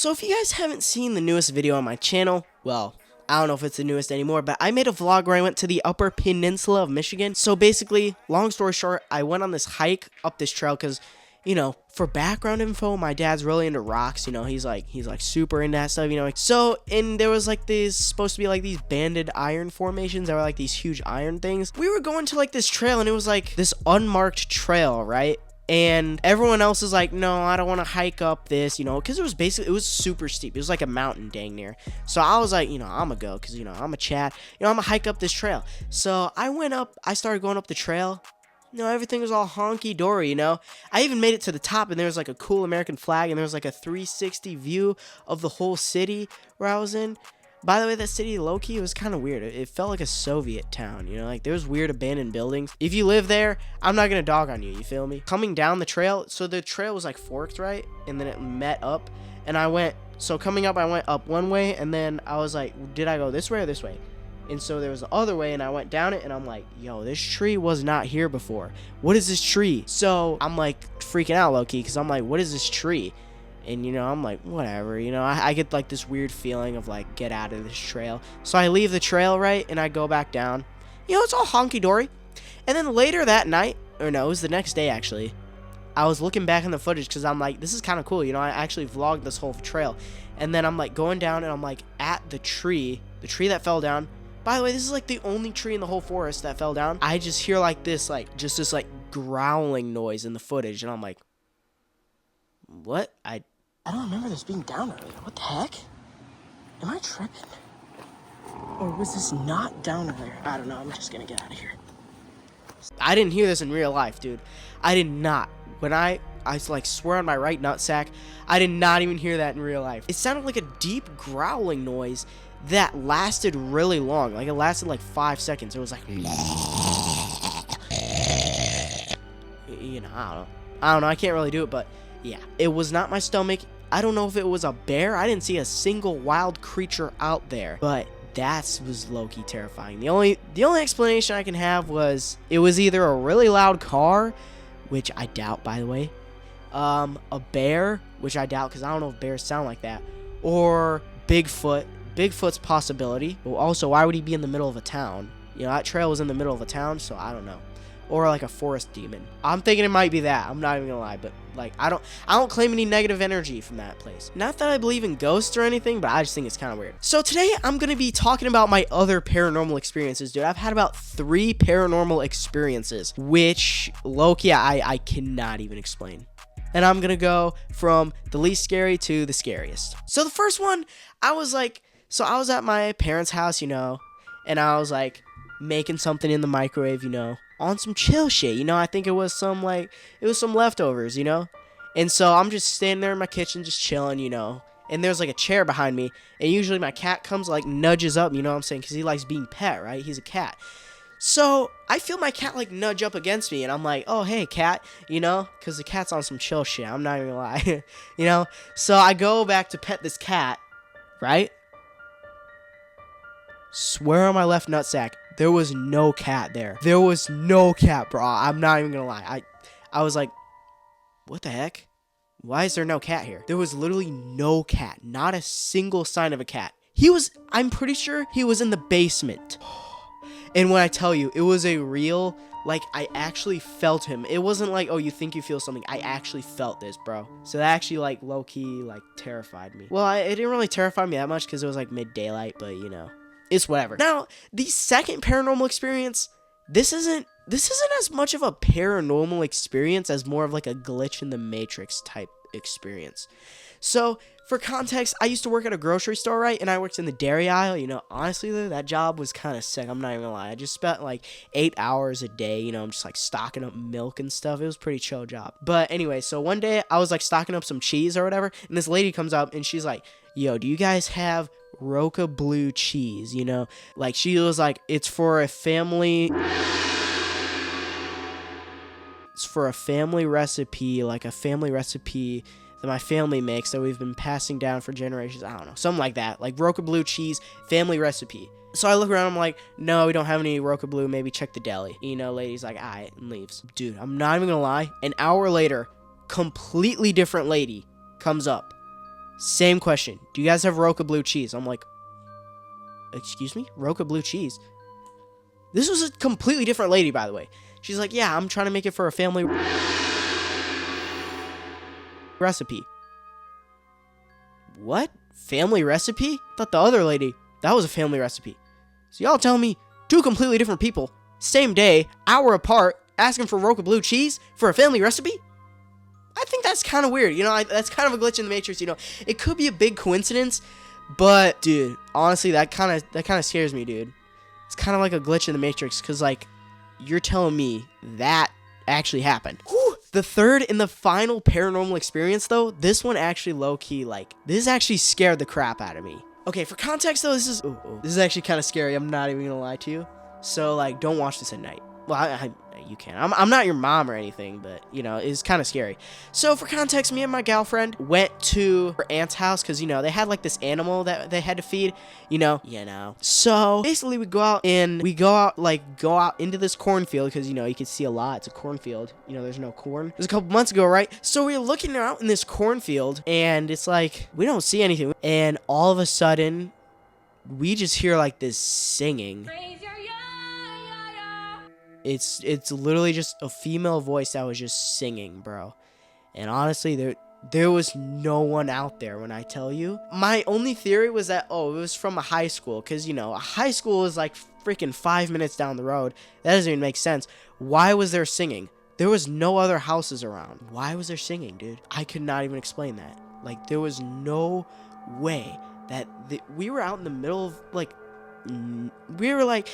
So if you guys haven't seen the newest video on my channel, well, I don't know if it's the newest anymore, but I made a vlog where I went to the Upper Peninsula of Michigan. So basically, long story short, I went on this hike up this trail because, you know, for background info, my dad's really into rocks. You know, he's like super into that stuff. You know, so and there was like these supposed to be like these banded iron formations that were like these huge iron things. We were going to like this trail, and it was like this unmarked trail, right? And everyone else is like, no, I don't want to hike up this, you know, because it was super steep. It was like a mountain dang near. So I was like, you know, I'm going to go because, you know, I'm a Chad. You know, I'm going to hike up this trail. So I started going up the trail. You know, everything was all honky-dory, you know. I even made it to the top, and there was like a cool American flag, and there was like a 360 view of the whole city where I was in. By the way, that city, low-key, was kind of weird. It felt like a Soviet town, you know? Like, there was weird abandoned buildings. If you live there, I'm not gonna dog on you, you feel me? Coming down the trail, so the trail was, like, forked, right? And then it met up, and so coming up, I went up one way, and then I was like, did I go this way or this way? And so there was the other way, and I went down it, and I'm like, yo, this tree was not here before. What is this tree? So I'm, like, freaking out, low-key, because I'm like, what is this tree? And, you know, I'm like, whatever, you know, I get, like, this weird feeling of, like, get out of this trail. So I leave the trail, right, and I go back down. You know, it's all honky-dory. And then later that night, or no, it was the next day, actually, I was looking back in the footage because I'm like, this is kind of cool, you know, I actually vlogged this whole trail. And then I'm, like, going down, and I'm, like, at the tree that fell down. By the way, this is, like, the only tree in the whole forest that fell down. I just hear, like, this, like, just this, like, growling noise in the footage, and I'm like, what? I don't remember this being down earlier. What the heck? Am I tripping? Or was this not down earlier? I don't know. I'm just gonna get out of here. I didn't hear this in real life, dude. I did not. When I like swear on my right nutsack, I did not even hear that in real life. It sounded like a deep growling noise that lasted really long. Like, it lasted like 5 seconds. It was like, you know, I don't know. I can't really do it, but yeah, it was not my stomach. I don't know if it was a bear. I didn't see a single wild creature out there, but that was low-key terrifying. The only explanation I can have was it was either a really loud car, which I doubt, by the way, a bear, which I doubt because I don't know if bears sound like that, or Bigfoot. Bigfoot's possibility, but also, why would he be in the middle of a town? You know, that trail was in the middle of a town, so I don't know. Or like a forest demon. I'm thinking it might be that. I'm not even gonna lie, but like I don't claim any negative energy from that place. Not that I believe in ghosts or anything, but I just think it's kind of weird. So today I'm gonna be talking about my other paranormal experiences, dude. I've had about 3 paranormal experiences, which low-key I cannot even explain. And I'm gonna go from the least scary to the scariest. So the first one, I was at my parents' house, you know, and I was like making something in the microwave, you know, on some chill shit, you know. I think it was some leftovers, you know. And so I'm just standing there in my kitchen just chilling, you know. And there's like a chair behind me, and usually my cat comes like nudges up, you know what I'm saying, because he likes being pet, right? He's a cat. So I feel my cat like nudge up against me, and I'm like, oh hey cat, you know, because the cat's on some chill shit. I'm not even gonna lie. You know. So I go back to pet this cat, right? Swear on my left nutsack, there was no cat there. There was no cat, bro. I'm not even gonna lie. I was like, what the heck? Why is there no cat here? There was literally no cat. Not a single sign of a cat. I'm pretty sure he was in the basement. And when I tell you, it was a real, like, I actually felt him. It wasn't like, oh, you think you feel something. I actually felt this, bro. So that actually, like, low-key, like, terrified me. Well, it didn't really terrify me that much because it was, like, mid-daylight, but, you know. It's whatever. Now, the second paranormal experience, this isn't as much of a paranormal experience as more of like a glitch in the Matrix type experience. So, for context, I used to work at a grocery store, right? And I worked in the dairy aisle. You know, honestly, though, that job was kind of sick. I'm not even gonna lie. I just spent like 8 hours a day, you know, I'm just like stocking up milk and stuff. It was a pretty chill job. But anyway, so one day I was like stocking up some cheese or whatever, and this lady comes up and she's like, yo, do you guys have Roca blue cheese? You know, like she was like, it's for a family recipe, like a family recipe that my family makes that we've been passing down for generations. I don't know, something like that, like Roca blue cheese family recipe. So I look around, I'm like, no, we don't have any Roca blue, maybe check the deli. You know, lady's like, alright, and leaves. Dude, I'm not even gonna lie, an hour later, completely different lady comes up, Same question. Do you guys have Roca blue cheese? I'm like, excuse me? Roca blue cheese? This was a completely different lady, by the way. She's like, yeah, I'm trying to make it for a family recipe. What? Family recipe? Thought the other lady, that was a family recipe. So y'all tell me, two completely different people, same day, hour apart, asking for Roca blue cheese for a family recipe? I think that's kind of weird, you know, that's kind of a glitch in the Matrix, you know. It could be a big coincidence, but, dude, honestly, that kind of scares me, dude. It's kind of like a glitch in the Matrix, because, like, you're telling me that actually happened. Whew. The third and the final paranormal experience, though, this one actually low-key, like, this actually scared the crap out of me. Okay, for context, though, this is actually kind of scary. I'm not even gonna lie to you. So, like, don't watch this at night. Well, you can. I'm not your mom or anything, but, you know, it's kind of scary. So, for context, me and my girlfriend went to her aunt's house because, you know, they had, like, this animal that they had to feed, you know. So, basically, we go out into this cornfield because, you know, you can see a lot. It's a cornfield. You know, there's no corn. It was a couple months ago, right? So, we're looking out in this cornfield, and it's like, we don't see anything. And all of a sudden, we just hear, like, this singing. It's literally just a female voice that was just singing, bro. And honestly, there was no one out there when I tell you. My only theory was that, it was from a high school. Because, you know, a high school is like freaking 5 minutes down the road. That doesn't even make sense. Why was there singing? There was no other houses around. Why was there singing, dude? I could not even explain that. Like, there was no way that we were out in the middle of, like, we were like...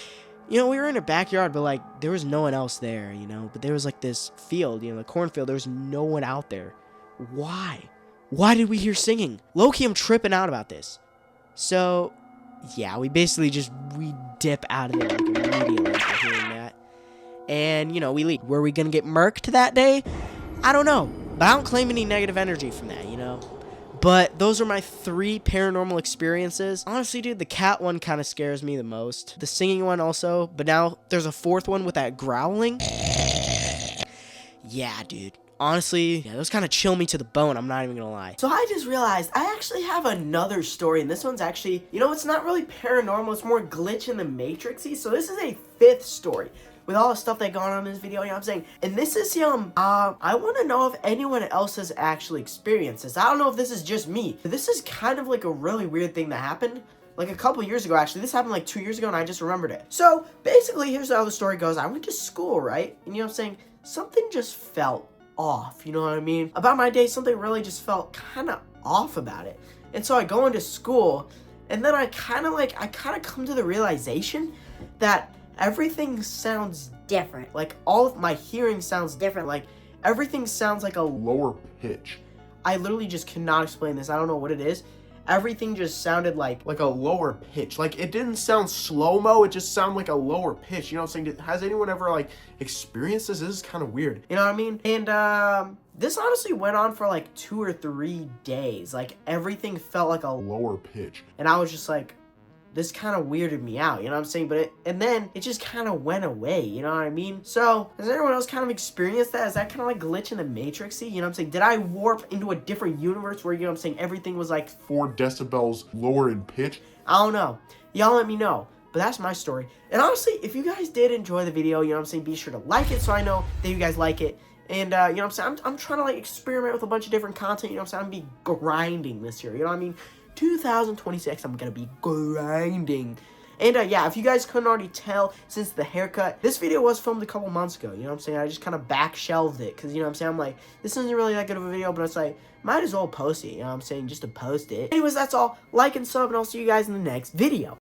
You know, we were in a backyard, but, like, there was no one else there, you know? But there was, like, this field, you know, the cornfield. There was no one out there. Why? Why did we hear singing? Low-key, I'm tripping out about this. So, yeah, we basically we dip out of there, like, immediately after hearing that. And, you know, we leave. Were we gonna get murked that day? I don't know. But I don't claim any negative energy from that, you know? But those are my 3 paranormal experiences. Honestly, dude, the cat one kind of scares me the most. The singing one also. But now there's a 4th one with that growling. Yeah, dude. Honestly, yeah, those kind of chill me to the bone. I'm not even gonna lie. So I just realized I actually have another story. And this one's actually, you know, it's not really paranormal. It's more glitch in the Matrix-y. So this is a 5th story. With all the stuff that gone on in this video, you know what I'm saying? And this is, I want to know if anyone else has actually experienced this. I don't know if this is just me. But this is kind of like a really weird thing that happened. Like a couple years ago, actually. This happened like 2 years ago, and I just remembered it. So, basically, here's how the story goes. I went to school, right? And you know what I'm saying? Something just felt off, you know what I mean? About my day, something really just felt kind of off about it. And so I go into school, and then I kind of come to the realization that everything sounds different. Like, all of my hearing sounds different. Like, everything sounds like a lower pitch. I literally just cannot explain this. I don't know what it is. Everything just sounded like a lower pitch. Like, it didn't sound slow-mo. It just sounded like a lower pitch. You know what I'm saying? Has anyone ever, like, experienced this? This is kind of weird. You know what I mean? And, this honestly went on for, like, 2 or 3 days. Like, everything felt like a lower pitch. And I was just like, this kind of weirded me out, you know what I'm saying? And then it just kind of went away, you know what I mean? So, has anyone else kind of experienced that? Is that kind of like glitch in the Matrix-y? You know what I'm saying? Did I warp into a different universe where, you know what I'm saying, everything was like 4 decibels lower in pitch? I don't know. Y'all let me know. But that's my story. And honestly, if you guys did enjoy the video, you know what I'm saying, be sure to like it so I know that you guys like it. And, you know what I'm saying, I'm trying to, like, experiment with a bunch of different content, you know what I'm saying? I'm going to be grinding this year, you know what I mean? 2026, I'm gonna be grinding. And yeah, if you guys couldn't already tell since the haircut, this video was filmed a couple months ago, you know what I'm saying? I just kind of back shelved it, because, you know what I'm saying, I'm like, this isn't really that good of a video, but it's like, might as well post it, you know what I'm saying, just to post it. Anyways, that's all. Like and sub, and I'll see you guys in the next video.